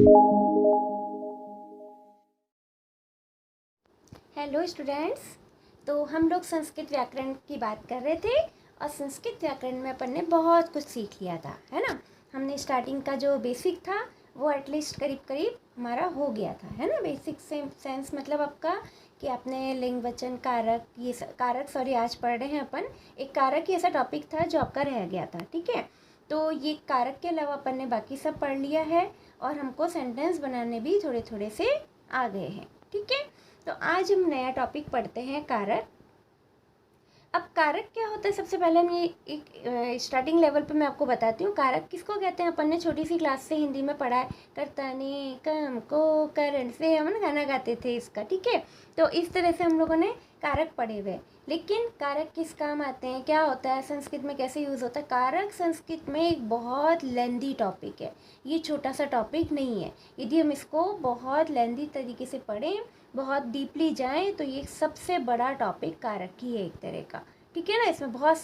Hello students. तो हम लोग संस्कृत व्याकरण की बात कर रहे थे और संस्कृत व्याकरण में अपन ने बहुत कुछ सीख लिया था, है ना। हमने स्टार्टिंग का जो बेसिक था वो एटलीस्ट करीब करीब हमारा हो गया था, है ना। बेसिक सेंस मतलब आपका कि आपने लिंग वचन कारक कारक सॉरी आज पढ़ रहे हैं अपन। एक कारक ही ऐसा टॉपिक था जो आपका रह गया था, ठीक है। तो ये कारक के अलावा अपन ने बाकी सब पढ़ लिया है और हमको सेंटेंस बनाने भी थोड़े थोड़े से आ गए हैं, ठीक है। तो आज हम नया टॉपिक पढ़ते हैं कारक। अब कारक क्या होता है, सबसे पहले हम ये एक स्टार्टिंग लेवल पे मैं आपको बताती हूँ। कारक किसको कहते हैं, अपन ने छोटी सी क्लास से हिंदी में पढ़ा है। कर्ता ने कम को करण से हम गाना गाते थे इसका, ठीक है। तो इस तरह से हम लोगों ने कारक पढ़े हुए। लेकिन कारक किस काम आते हैं, क्या होता है, संस्कृत में कैसे यूज़ होता है। कारक संस्कृत में एक बहुत लेंदी टॉपिक है, ये छोटा सा टॉपिक नहीं है। यदि हम इसको बहुत लेंदी तरीके से पढ़ें, बहुत डीपली जाएं, तो ये सबसे बड़ा टॉपिक कारक ही है एक तरह का, ठीक है ना। इसमें बहुत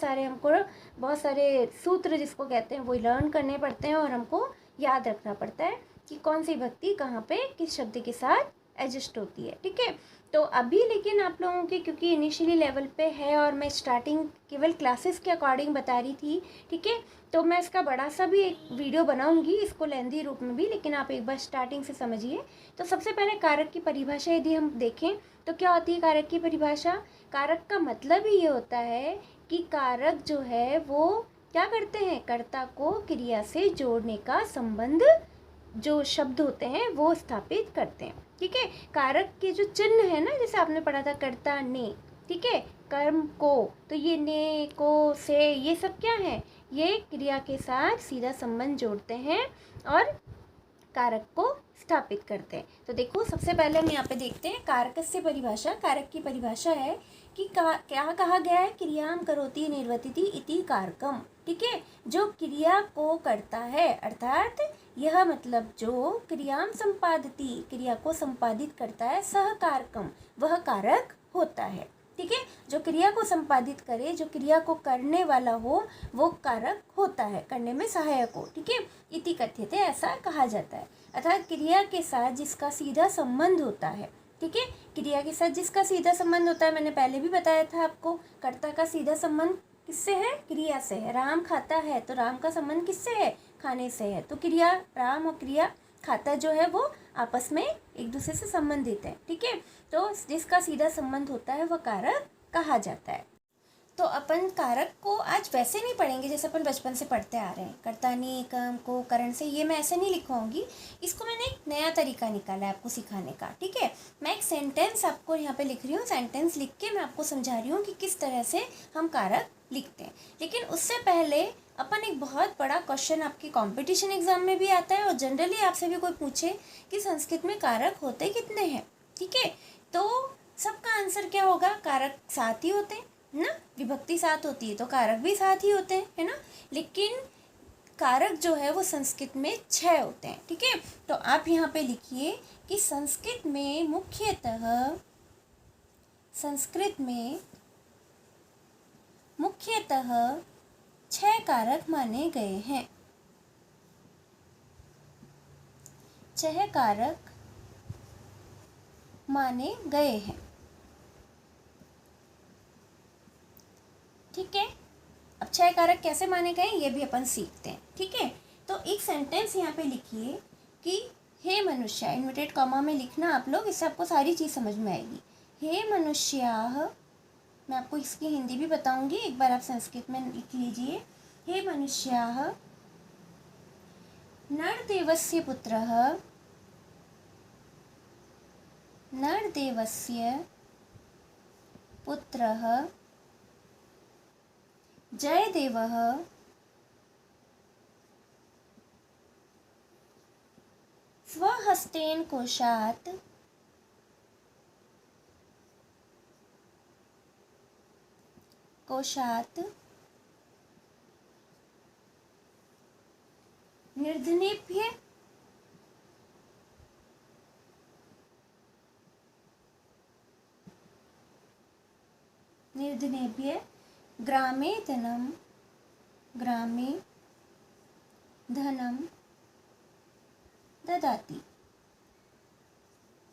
सारे सूत्र जिसको कहते हैं वो लर्न करने पड़ते हैं और हमको याद रखना पड़ता है कि कौन सी भक्ति कहाँ पे किस शब्द के साथ एडजस्ट होती है, ठीक है। तो अभी लेकिन आप लोगों के क्योंकि इनिशियली लेवल पे है और मैं स्टार्टिंग केवल क्लासेस के अकॉर्डिंग बता रही थी, ठीक है। तो मैं इसका बड़ा सा भी एक वीडियो बनाऊंगी, इसको लेंदी रूप में भी, लेकिन आप एक बार स्टार्टिंग से समझिए। तो सबसे पहले कारक की परिभाषा यदि हम देखें तो क्या होती है कारक की परिभाषा। कारक का मतलब ही ये होता है कि कारक जो है वो क्या करते हैं, कर्ता को क्रिया से जोड़ने का संबंध जो शब्द होते हैं वो स्थापित करते हैं, ठीक है। कारक के जो चिन्ह है ना, जैसे आपने पढ़ा था कर्ता ने, ठीक है, कर्म को, तो ये ने को से ये सब क्या है, ये क्रिया के साथ सीधा संबंध जोड़ते हैं और कारक को स्थापित करते हैं। तो देखो सबसे पहले हम यहाँ पे देखते हैं कारकस्य परिभाषा। कारक की परिभाषा है कि क्या कहा गया है, क्रियाम करोति निर्वर्तिति इति कारकम, ठीक है। जो क्रिया को करता है, अर्थात यह मतलब जो क्रियाम संपादती, क्रिया को संपादित करता है, सह कारकम, वह कारक होता है, ठीक है। जो क्रिया को संपादित करे, जो क्रिया को करने वाला हो, वो कारक होता है, करने में सहायक हो, ठीक है। इति कथ्यते, ऐसा कहा जाता है। अर्थात क्रिया के साथ जिसका सीधा संबंध होता है, ठीक है। क्रिया के साथ जिसका सीधा संबंध होता है, मैंने पहले भी बताया था आपको, कर्ता का सीधा संबंध किससे है, क्रिया से है। राम खाता है तो राम का संबंध किससे है, खाने से है। तो क्रिया, राम और क्रिया खाता जो है वो आपस में एक दूसरे से संबंधित है, ठीक है। तो जिसका सीधा संबंध होता है वह कारक कहा जाता है। तो अपन कारक को आज वैसे नहीं पढ़ेंगे जैसे अपन बचपन से पढ़ते आ रहे हैं, कर्ता ने कर्म को करण से, ये मैं ऐसे नहीं लिखवाऊंगी। इसको मैंने एक नया तरीका निकाला है आपको सिखाने का, ठीक है। मैं एक सेंटेंस आपको यहाँ पे लिख रही हूँ, सेंटेंस लिख के मैं आपको समझा रही हूँ कि किस तरह से हम कारक लिखते हैं। लेकिन उससे पहले अपन एक बहुत बड़ा क्वेश्चन आपके कंपटीशन एग्जाम में भी आता है और जनरली आपसे भी कोई पूछे कि संस्कृत में कारक होते कितने हैं, ठीक है। तो सबका आंसर क्या होगा, कारक 7 ही होते हैं ना, विभक्ति 7 होती है तो कारक भी 7 ही होते हैं, है ना। लेकिन कारक जो है वो संस्कृत में 6 होते हैं, ठीक है। तो आप यहाँ पे लिखिए कि संस्कृत में मुख्यतः 6 कारक माने गए हैं। 6 कारक माने गए हैं, ठीक है। अब 6 कारक कैसे माने गए ये भी अपन सीखते हैं, ठीक है। तो एक सेंटेंस यहाँ पे लिखिए कि हे मनुष्य, इन्वर्टेड कॉमा में लिखना आप लोग, इससे आपको सारी चीज़ समझ में आएगी। हे मनुष्याः, मैं आपको इसकी हिंदी भी बताऊंगी, एक बार आप संस्कृत में लिख लीजिए। हे मनुष्याः, नरदेवस्य पुत्रः जयदेवः स्वहस्तेन कोशात् निर्धनेभ्यः ग्रामे धनं ददाति।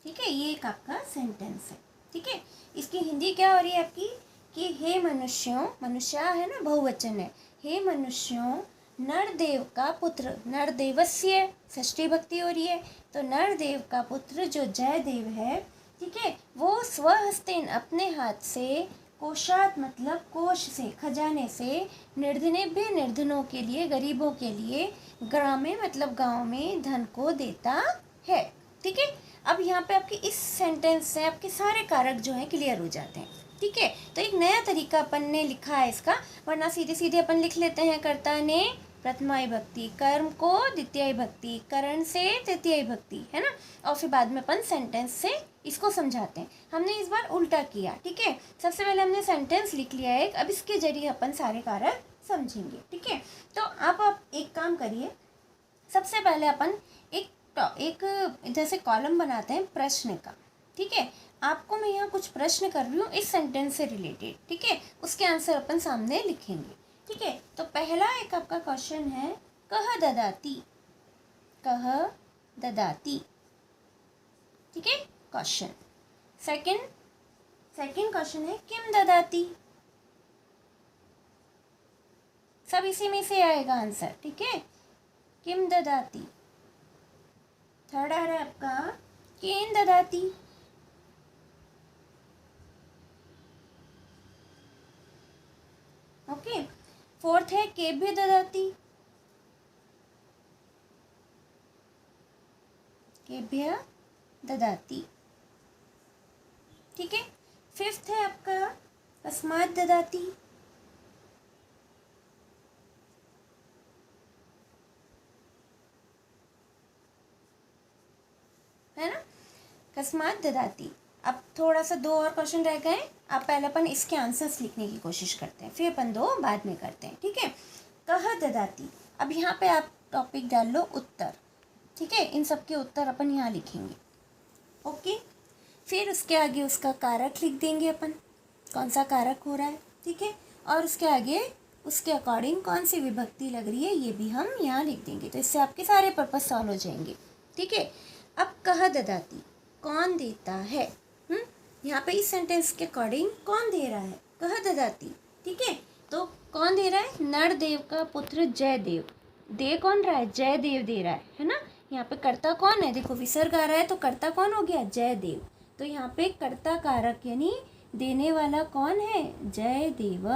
ठीक है, ये एक आपका सेंटेंस है। ठीक है, इसकी हिंदी क्या हो रही है आपकी कि हे मनुष्यों, मनुष्य है ना, बहुवचन है, हे मनुष्यों नरदेव का पुत्र, नरदेवस्य षष्ठी भक्ति हो रही है, तो नरदेव का पुत्र जो जयदेव है, ठीक है, वो स्वहस्तेन अपने हाथ से, कोशात मतलब कोश से, खजाने से, निर्धनेभ्य निर्धनों के लिए, गरीबों के लिए, ग्रामे मतलब गांव में, धन को देता है। ठीक है, अब यहाँ पे आपके इस सेंटेंस से आपके सारे कारक जो हैं क्लियर हो जाते हैं। ठीक है, तो एक नया तरीका अपन ने लिखा है इसका, वरना सीधे सीधे अपन लिख लेते हैं कर्ता ने प्रथमा विभक्ति, कर्म को द्वितीय विभक्ति, करण से तृतीय विभक्ति, है ना, और फिर बाद में अपन सेंटेंस से इसको समझाते हैं। हमने इस बार उल्टा किया। ठीक है, सबसे पहले हमने सेंटेंस लिख लिया एक, अब इसके जरिए अपन सारे कारक समझेंगे। ठीक है, तो अब आप एक काम करिए, सबसे पहले अपन एक जैसे कॉलम बनाते हैं प्रश्न का। ठीक है, आपको मैं यहाँ कुछ प्रश्न कर रही हूँ इस सेंटेंस से रिलेटेड। ठीक है, उसके आंसर अपन सामने लिखेंगे। ठीक है, तो पहला एक आपका क्वेश्चन है कह ददाति, कह ददाति। ठीक है, क्वेश्चन। सेकंड क्वेश्चन है किम ददाति, सब इसी में से आएगा आंसर। ठीक है, किम ददाति। थर्ड आ रहा है आपका केन ददाति, ओके। फोर्थ है केभ्य ददाति, केभ्य ददाति। ठीक है, फिफ्थ है आपका कस्मात् ददाति, है ना, कस्मात् ददाति। अब थोड़ा सा दो और क्वेश्चन रह गए, अब पहले अपन इसके आंसर्स लिखने की कोशिश करते हैं, फिर अपन दो बाद में करते हैं। ठीक है, कह ददाति। अब यहाँ पे आप टॉपिक डाल लो उत्तर। ठीक है, इन सब के उत्तर अपन यहाँ लिखेंगे। ओके, फिर उसके आगे उसका कारक लिख देंगे अपन, कौन सा कारक हो रहा है। ठीक है, और उसके आगे उसके अकॉर्डिंग कौन सी विभक्ति लग रही है ये भी हम यहाँ लिख देंगे, तो इससे आपके सारे पर्पस सॉल्व हो जाएंगे। ठीक है, अब कह ददाति, कौन देता है, यहाँ पे इस सेंटेंस के अकॉर्डिंग कौन दे रहा है, कह ददाति। ठीक है, तो कौन दे रहा है, नरदेव का पुत्र जयदेव। दे कौन रहा है, जयदेव दे रहा है ना। यहाँ पे कर्ता कौन है, देखो विसर्ग आ रहा है तो कर्ता कौन हो गया, जयदेव। तो यहाँ पे कर्ता कारक यानी देने वाला कौन है, जयदेव।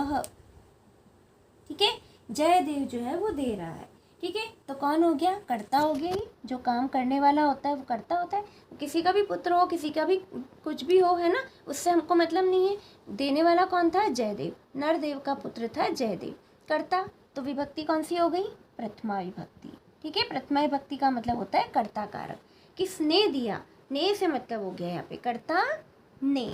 ठीक है, जयदेव जो है वो दे रहा है। ठीक है, तो कौन हो गया, कर्ता हो गया। ही जो काम करने वाला होता है वो कर्ता होता है, किसी का भी पुत्र हो, किसी का भी कुछ भी हो, है ना, उससे हमको मतलब नहीं है। देने वाला कौन था, जयदेव, नरदेव का पुत्र था जयदेव। कर्ता, तो विभक्ति कौन सी हो गई, प्रथमा विभक्ति। ठीक है, प्रथमा विभक्ति का मतलब होता है कर्ता कारक। किसने दिया, ने से मतलब हो गया यहाँ पे कर्ता ने,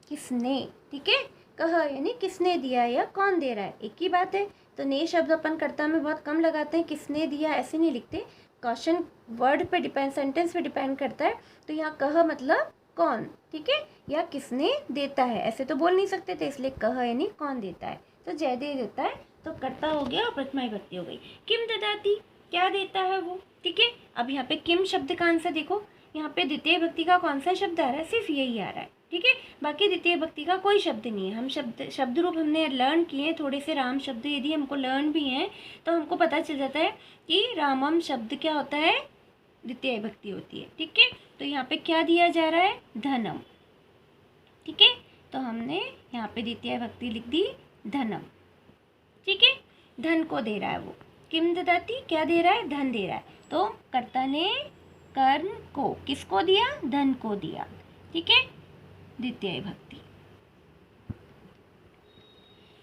किसने। ठीक है, कह यानी किसने दिया या कौन दे रहा है, एक ही बात है। तो ने शब्द अपन कर्ता में बहुत कम लगाते हैं, किसने दिया ऐसे नहीं लिखते, क्वेश्चन वर्ड पे डिपेंड, सेंटेंस पे डिपेंड करता है। तो यहाँ कह मतलब कौन, ठीक है, या किसने देता है, ऐसे तो बोल नहीं सकते थे, इसलिए कह यानी कौन देता है। तो जयदेव देता है, तो कर्ता हो गया और प्रथमा विभक्ति हो गई। किम ददाति, क्या देता है वो। ठीक है, अब यहाँ पे किम शब्द का आंसर देखो, यहाँ पे द्वितीय विभक्ति का कौन सा शब्द आ रहा है, सिर्फ यही आ रहा है। ठीक है, बाकी द्वितीय विभक्ति का कोई शब्द नहीं है। हम शब्द रूप हमने लर्न किए थोड़े से, राम शब्द यदि हमको लर्न भी हैं तो हमको पता चल जाता है कि रामम शब्द क्या होता है, द्वितीय विभक्ति होती है। ठीक है, तो यहाँ पे क्या दिया जा रहा है, धनम। ठीक है, तो हमने यहाँ पे द्वितीय विभक्ति लिख दी, धनम। ठीक है, धन को दे रहा है वो, किम ददाति, क्या दे रहा है, धन दे रहा है। तो कर्ता ने कर्म को, किसको दिया, धन को दिया। ठीक है, द्वितीय विभक्ति।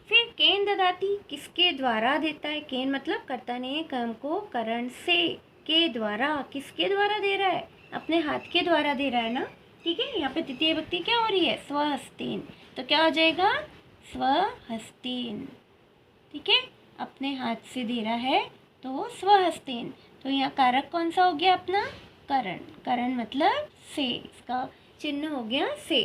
फिर केन ददाति, किसके द्वारा देता है, केन मतलब कर्ता ने कर्म को करण से, के द्वारा, किसके द्वारा दे रहा है, अपने हाथ के द्वारा दे रहा है ना। ठीक है, यहाँ पे तृतीय विभक्ति क्या हो रही है, स्वहस्तेन, तो क्या हो जाएगा, स्वहस्तेन। ठीक है, अपने हाथ से दे रहा है तो स्वहस्तेन। तो यहाँ कारक कौन सा हो गया अपना, करण। करण मतलब से, इसका चिन्ह हो गया से।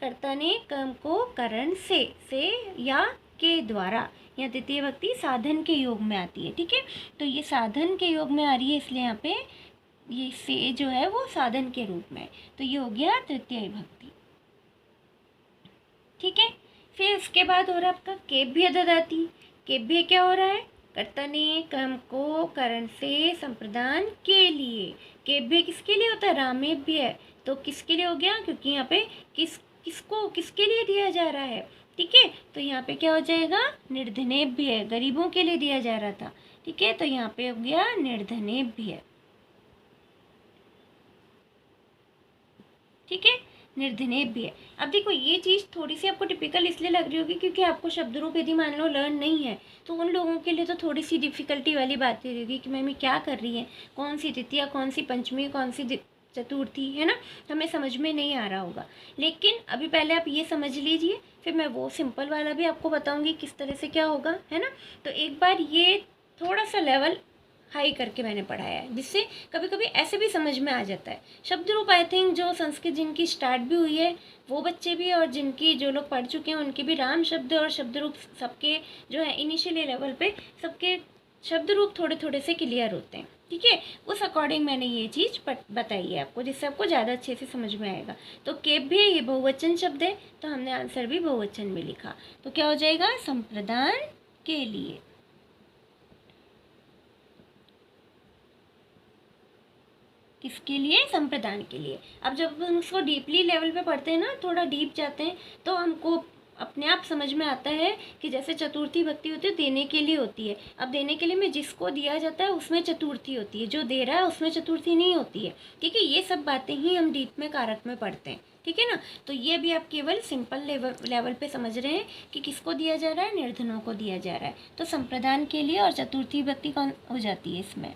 कर्ता ने कर्म को करण से या के द्वारा, या द्वितीय विभक्ति साधन के योग में आती है। ठीक है, तो ये साधन के योग में आ रही है, इसलिए यहाँ पे ये से जो है वो साधन के रूप में, तो ये हो गया तृतीय विभक्ति। ठीक है, फिर उसके बाद हो रहा है आपका केभ्य ददाति। केभ्य क्या हो रहा है, कर्ता ने कर्म को करण से संप्रदान के लिए। केभ्य किसके लिए होता है, रामेभ्य, तो किसके लिए हो गया, क्योंकि यहाँ पे किसको किसके लिए दिया जा रहा है। ठीक है, तो यहाँ पे क्या हो जाएगा, निर्धनेभ्य, गरीबों के लिए दिया जा रहा था। ठीक है, तो यहाँ पे हो गया निर्धनेभ्य। ठीक है, निर्धनेभ्य। अब देखो ये चीज़ थोड़ी सी आपको टिपिकल इसलिए लग रही होगी क्योंकि आपको शब्द रूप यदि मान लो लर्न नहीं है तो उन लोगों के लिए तो थोड़ी सी डिफिकल्टी वाली बात होगी कि मैम ये क्या कर रही है, कौन सी तृतीया, कौन सी पंचमी, कौन सी चतुर्थी, है ना, हमें समझ में नहीं आ रहा होगा। लेकिन अभी पहले आप ये समझ लीजिए, फिर मैं वो सिंपल वाला भी आपको बताऊँगी किस तरह से क्या होगा, है ना। तो एक बार ये थोड़ा सा लेवल हाई करके मैंने पढ़ाया है, जिससे कभी कभी ऐसे भी समझ में आ जाता है। शब्द रूप आई थिंक जो संस्कृत जिनकी स्टार्ट भी हुई है वो बच्चे भी, और जिनकी जो लोग पढ़ चुके हैं उनके भी राम शब्द और शब्द रूप सबके जो है इनिशियली लेवल पे सबके शब्द रूप थोड़े थोड़े से क्लियर होते हैं। ठीक है, उस अकॉर्डिंग मैंने ये चीज़ बताई है आपको, जिससे आपको ज़्यादा अच्छे से समझ में आएगा। तो केभ्य ये बहुवचन शब्द है, तो हमने आंसर भी बहुवचन में लिखा, तो क्या हो जाएगा, संप्रदान के लिए। किसके लिए, संप्रदान के लिए। अब जब हम उसको डीपली लेवल पे पढ़ते हैं ना, थोड़ा डीप जाते हैं, तो हमको अपने आप समझ में आता है कि जैसे चतुर्थी भक्ति होती है देने के लिए होती है। अब देने के लिए में जिसको दिया जाता है उसमें चतुर्थी होती है, जो दे रहा है उसमें चतुर्थी नहीं होती है। ठीक है, ये सब बातें ही हम डीप में कारक में पढ़ते हैं। ठीक है ना, तो ये भी आप केवल सिंपल लेवल पे समझ रहे हैं कि किसको दिया जा रहा है, निर्धनों को दिया जा रहा है। तो संप्रदान के लिए और चतुर्थी भक्ति कौन हो जाती है इसमें।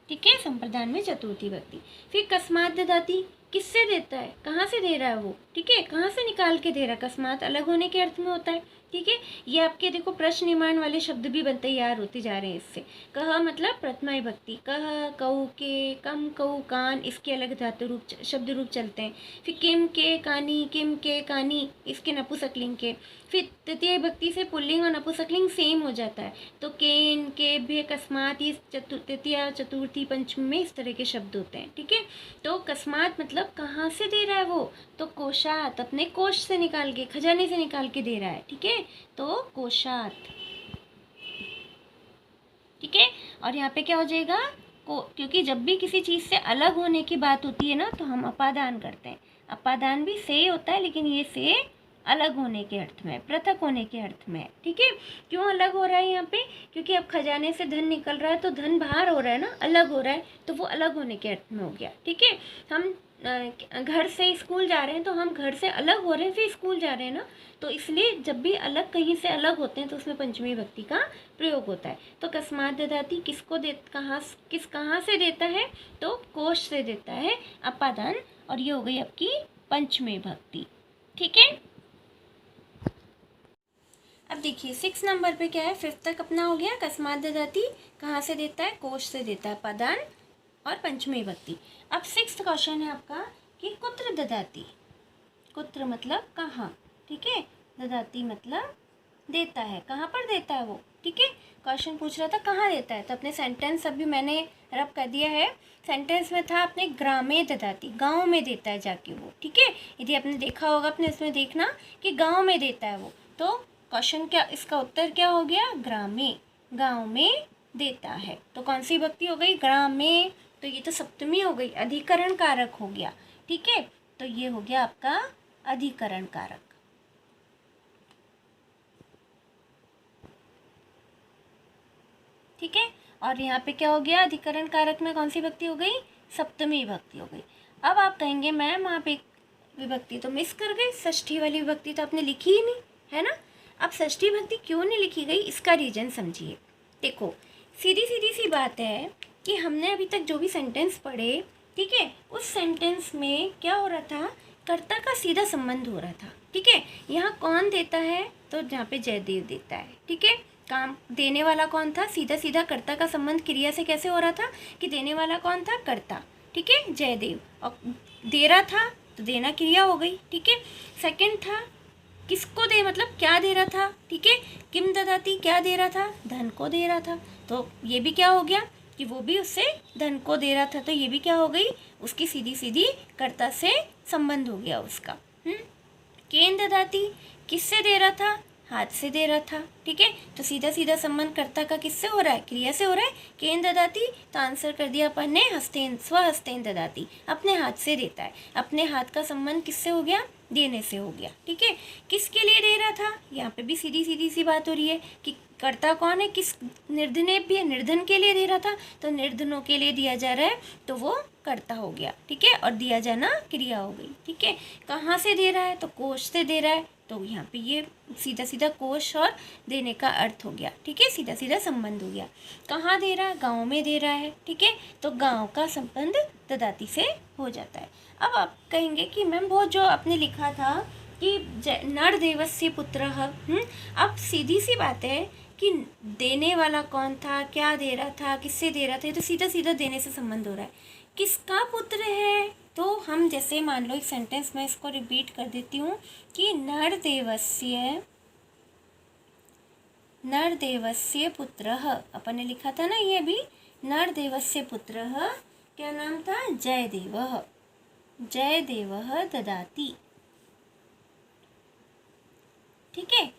ठीक है, संप्रदान में चतुर्थी भक्ति। फिर कस्मात ददाति, किससे देता है, कहाँ से दे रहा है वो। ठीक है, कहाँ से निकाल के दे रहा है, कस्मात अलग होने के अर्थ में होता है। ठीक है, ये आपके देखो प्रश्न निर्माण वाले शब्द भी बनते तैयार होते जा रहे हैं इससे। कह मतलब प्रथमा विभक्ति, कह, कऊ के, कम, कऊ, कान, इसके अलग धातु रूप शब्द रूप चलते हैं। फिर किम के कानी, किम के कानी, इसके नपुंसकलिंग के। फिर तृतीय विभक्ति से पुल्लिंग और नपुंसकलिंग सेम हो जाता है, तो केन, केभ्य, कस्मात, ये तृतीया, चतुर्थी, पंचमी में इस तरह के शब्द होते हैं। ठीक है, तो कस्मात मतलब कहाँ से दे रहा है वो, तो कोशात, अपने कोश से निकाल के, खजाने से निकाल के दे रहा है। ठीक है, तो कोशात। ठीक है, और यहाँ पे क्या हो जाएगा, क्योंकि जब भी किसी चीज़ से अलग होने की बात होती है ना तो हम अपादान करते हैं। अपादान भी से होता है, लेकिन ये से अलग होने के अर्थ में, पृथक होने के अर्थ में। ठीक है, क्यों अलग हो रहा है यहाँ पे, क्योंकि अब खजाने से धन निकल रहा है तो धन बाहर हो रहा है ना, अलग हो रहा है, तो वो अलग होने के अर्थ में हो गया। ठीक है, हम घर से स्कूल जा रहे हैं तो हम घर से अलग हो रहे हैं फिर स्कूल जा रहे हैं ना, तो इसलिए जब भी अलग कहीं से अलग होते हैं तो उसमें पंचमी विभक्ति का प्रयोग होता है। तो कस्मात ददाति किसको कहाँ से देता है, तो कोश से देता है, अपादान, और ये हो गई आपकी पंचमी विभक्ति। ठीक है, अब देखिए 6 नंबर पे क्या है, 5 तक अपना हो गया। कस्मात ददाति कहाँ से देता है, कोश से देता है, पदान और पंचमी विभक्ति। अब 6th क्वेश्चन है आपका कि कुत्र ददाति, कुत्र मतलब कहाँ। ठीक है, ददाति मतलब देता है, कहाँ पर देता है वो। ठीक है, क्वेश्चन पूछ रहा था कहाँ देता है, तो अपने सेंटेंस अभी मैंने रब कर दिया है। सेंटेंस में था अपने ग्रामे ददाति, गाँव में देता है जाके वो। ठीक है, यदि आपने देखा होगा अपने इसमें देखना कि गाँव में देता है वो, तो क्वेश्चन क्या, इसका उत्तर क्या हो गया, ग्रामे, गाँव में देता है। तो कौन सी विभक्ति हो गई, ग्रामे, तो ये तो सप्तमी हो गई, अधिकरण कारक हो गया। ठीक है, तो ये हो गया आपका अधिकरण कारक। ठीक है, और यहाँ पे क्या हो गया, अधिकरण कारक में कौन सी विभक्ति हो गई, सप्तमी विभक्ति हो गई। अब आप कहेंगे मैम आप एक विभक्ति तो मिस कर गए, षष्ठी वाली विभक्ति तो आपने लिखी ही नहीं, है ना। अब षष्ठी विभक्ति क्यों नहीं लिखी गई, इसका रीजन समझिए। देखो सीधी सी बात है कि हमने अभी तक जो भी सेंटेंस पढ़े, ठीक है, उस सेंटेंस में क्या हो रहा था, कर्ता का सीधा संबंध हो रहा था। ठीक है, यहाँ कौन देता है, तो यहाँ पे जयदेव देता है। ठीक है, काम देने वाला कौन था, सीधा कर्ता का संबंध क्रिया से कैसे हो रहा था कि देने वाला कौन था, कर्ता। ठीक है, जयदेव, और दे रहा था तो देना क्रिया हो गई। ठीक है, सेकंड था किसको दे, मतलब क्या दे रहा था। ठीक है, किम ददाति क्या दे रहा था, धन को दे रहा था, तो ये भी क्या हो गया कि वो भी उससे धन को दे रहा था, तो ये भी क्या हो गई, उसकी सीधी सीधी कर्ता से संबंध हो गया उसका। केन ददाती, किससे दे रहा था, हाथ से दे रहा था, ठीक है। तो सीधा सीधा संबंध कर्ता का किससे हो रहा है, क्रिया से हो रहा है। केन ददाती, तो आंसर कर दिया अपन ने हस्तेन, स्वहस्तेन ददाती, अपने हाथ से देता है। अपने हाथ का संबंध किससे हो गया, देने से हो गया, ठीक है। किसके लिए दे रहा था, यहाँ पे भी सीधी सीधी सी बात हो रही है कि कर्ता कौन है, किस, निर्धनेभ भी है, निर्धन के लिए दे रहा था, तो निर्धनों के लिए दिया जा रहा है, तो वो कर्ता हो गया, ठीक है। और दिया जाना क्रिया हो गई, ठीक है। कहाँ से दे रहा है, तो कोष से दे रहा है, तो यहाँ पे ये सीधा सीधा कोष और देने का अर्थ हो गया, ठीक है, सीधा सीधा संबंध हो गया। कहाँ दे रहा है, गाँव में दे रहा है, ठीक है, तो गाँव का संबंध ददाती से हो जाता है। अब आप कहेंगे कि मैम वो जो आपने लिखा था कि नर देवस्य पुत्रः, अब सीधी सी बात है कि देने वाला कौन था, क्या दे रहा था, किससे दे रहा था, तो सीधा सीधा देने से संबंध हो रहा है। किसका पुत्र है, तो हम जैसे मान लो एक सेंटेंस में इसको रिपीट कर देती हूँ कि नरदेवस्य पुत्रः, अपन ने लिखा था ना ये भी, नरदेवस्य पुत्रः, क्या नाम था, जयदेवः, जयदेवः ददाति, ठीक है।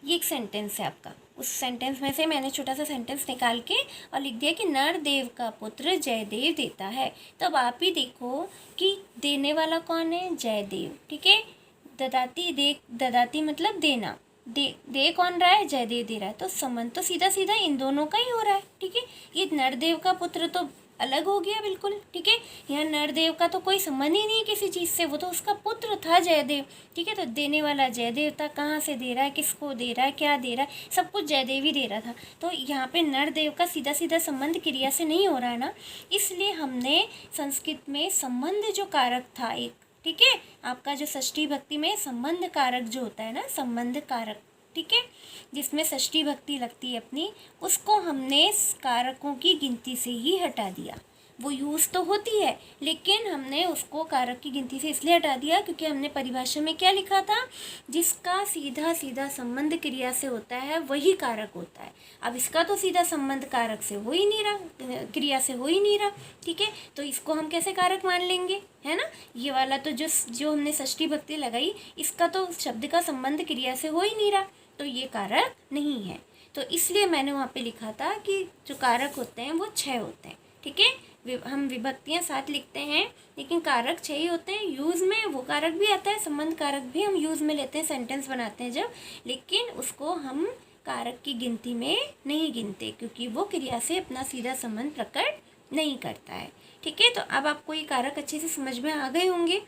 ये एक सेंटेंस है आपका, उस सेंटेंस में से मैंने छोटा सा सेंटेंस निकाल के और लिख दिया कि नरदेव का पुत्र जयदेव देता है। तब आप ही देखो कि देने वाला कौन है, जयदेव, ठीक है। ददाती, ददाती मतलब देना, दे कौन रहा है, जयदेव दे रहा है, तो संबंध तो सीधा सीधा इन दोनों का ही हो रहा है, ठीक है। ये नरदेव का पुत्र तो अलग हो गया बिल्कुल, ठीक है। यहाँ नरदेव का तो कोई संबंध ही नहीं है किसी चीज़ से, वो तो उसका पुत्र था जयदेव, ठीक है। तो देने वाला जयदेव था, कहाँ से दे रहा है, किसको दे रहा है, क्या दे रहा है, सब कुछ जयदेव ही दे रहा था। तो यहाँ पे नरदेव का सीधा सीधा संबंध क्रिया से नहीं हो रहा है ना, इसलिए हमने संस्कृत में संबंध जो कारक था एक, ठीक है, आपका जो षष्ठी भक्ति में संबंध कारक जो होता है ना, संबंध कारक, ठीक है, जिसमें षष्ठी भक्ति लगती है अपनी, उसको हमने कारकों की गिनती से ही हटा दिया। वो यूज़ तो होती है, लेकिन हमने उसको कारक की गिनती से इसलिए हटा दिया क्योंकि हमने परिभाषा में क्या लिखा था, जिसका सीधा सीधा संबंध क्रिया से होता है वही कारक होता है। अब इसका तो सीधा संबंध कारक से हो ही नहीं रहा, क्रिया से हो ही नहीं रहा, ठीक है। तो इसको हम कैसे कारक मान लेंगे, है ना। ये वाला तो जो हमने षष्ठी भक्ति लगाई, इसका तो शब्द का संबंध क्रिया से हो ही नहीं रहा, तो ये कारक नहीं है। तो इसलिए मैंने वहाँ पे लिखा था कि जो कारक होते हैं वो 6 होते हैं, ठीक है। हम विभक्तियाँ 7 लिखते हैं, लेकिन कारक 6 ही होते हैं। यूज़ में वो कारक भी आता है, संबंध कारक भी हम यूज़ में लेते हैं, सेंटेंस बनाते हैं जब, लेकिन उसको हम कारक की गिनती में नहीं गिनते क्योंकि वो क्रिया से अपना सीधा संबंध प्रकट नहीं करता है, ठीक है। तो अब आपको ये कारक अच्छे से समझ में आ गए होंगे।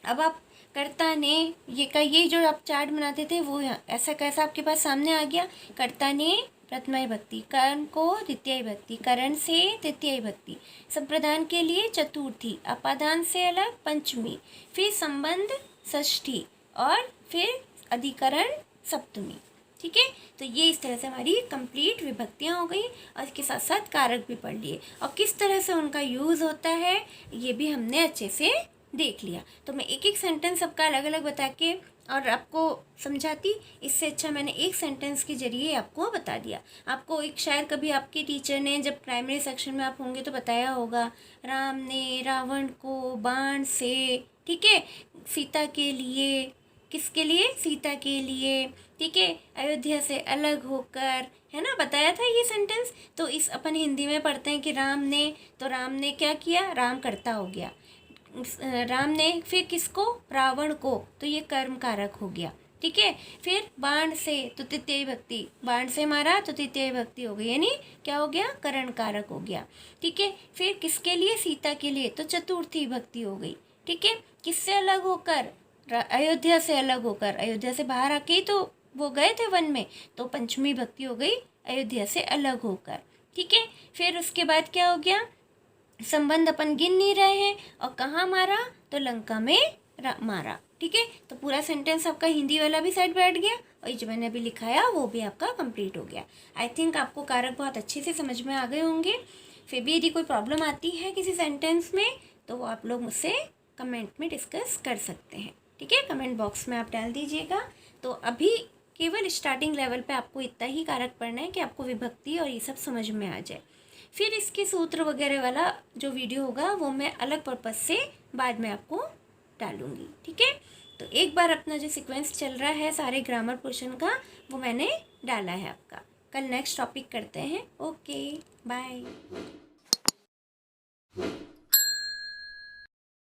अब आप कर्ता ने, ये जो आप चार्ट बनाते थे वो ऐसा कैसा आपके पास सामने आ गया। कर्ता ने प्रथमा भक्ति, कर्ण को द्वितीय भक्ति, करण से तृतीय भक्ति, संप्रदान के लिए चतुर्थी, अपादान से अलग पंचमी, फिर संबंध षष्ठी और फिर अधिकरण सप्तमी, ठीक है। तो ये इस तरह से हमारी कंप्लीट विभक्तियाँ हो गई और इसके साथ साथ कारक भी पढ़ लिए और किस तरह से उनका यूज़ होता है ये भी हमने अच्छे से देख लिया। तो मैं एक एक सेंटेंस सबका अलग अलग बता के और आपको समझाती, इससे अच्छा मैंने एक सेंटेंस के जरिए आपको बता दिया। आपको एक शायद कभी आपके टीचर ने जब प्राइमरी सेक्शन में आप होंगे तो बताया होगा, राम ने रावण को बाण से, ठीक है, सीता के लिए, किसके लिए, सीता के लिए, ठीक है, अयोध्या से अलग होकर, है ना, बताया था ये सेंटेंस। तो इस अपन हिंदी में पढ़ते हैं कि राम ने, तो राम ने क्या किया, राम कर्ता हो गया, राम ने फिर किसको, रावण को, तो ये कर्म कारक हो गया, ठीक है। फिर बाण से, तो तृतीय भक्ति, बाण से मारा तो तृतीय भक्ति हो गई, यानी क्या हो गया, करण कारक हो गया, ठीक है। फिर किसके लिए, सीता के लिए, तो चतुर्थी भक्ति हो गई, ठीक है। किससे अलग होकर, अयोध्या से अलग होकर, अयोध्या से बाहर आके ही तो वो गए थे वन में, तो पंचमी भक्ति हो गई, अयोध्या से अलग होकर, ठीक है। फिर उसके बाद क्या हो गया, संबंध अपन गिन नहीं रहे हैं और कहाँ मारा, तो लंका में मारा, ठीक है। तो पूरा सेंटेंस आपका हिंदी वाला भी साइड बैठ गया और ये जो मैंने अभी लिखाया वो भी आपका कंप्लीट हो गया। आई थिंक आपको कारक बहुत अच्छे से समझ में आ गए होंगे। फिर भी यदि कोई प्रॉब्लम आती है किसी सेंटेंस में तो वो आप लोग मुझसे कमेंट में डिस्कस कर सकते हैं, ठीक है, कमेंट बॉक्स में आप डाल दीजिएगा। तो अभी केवल स्टार्टिंग लेवल पे आपको इतना ही कारक पढ़ना है कि आपको विभक्ति और ये सब समझ में आ जाए। फिर इसके सूत्र वगैरह वाला जो वीडियो होगा वो मैं अलग पर्पज़ से बाद में आपको डालूँगी, ठीक है। तो एक बार अपना जो सीक्वेंस चल रहा है सारे ग्रामर पोर्शन का वो मैंने डाला है आपका। कल नेक्स्ट टॉपिक करते हैं। Okay, bye.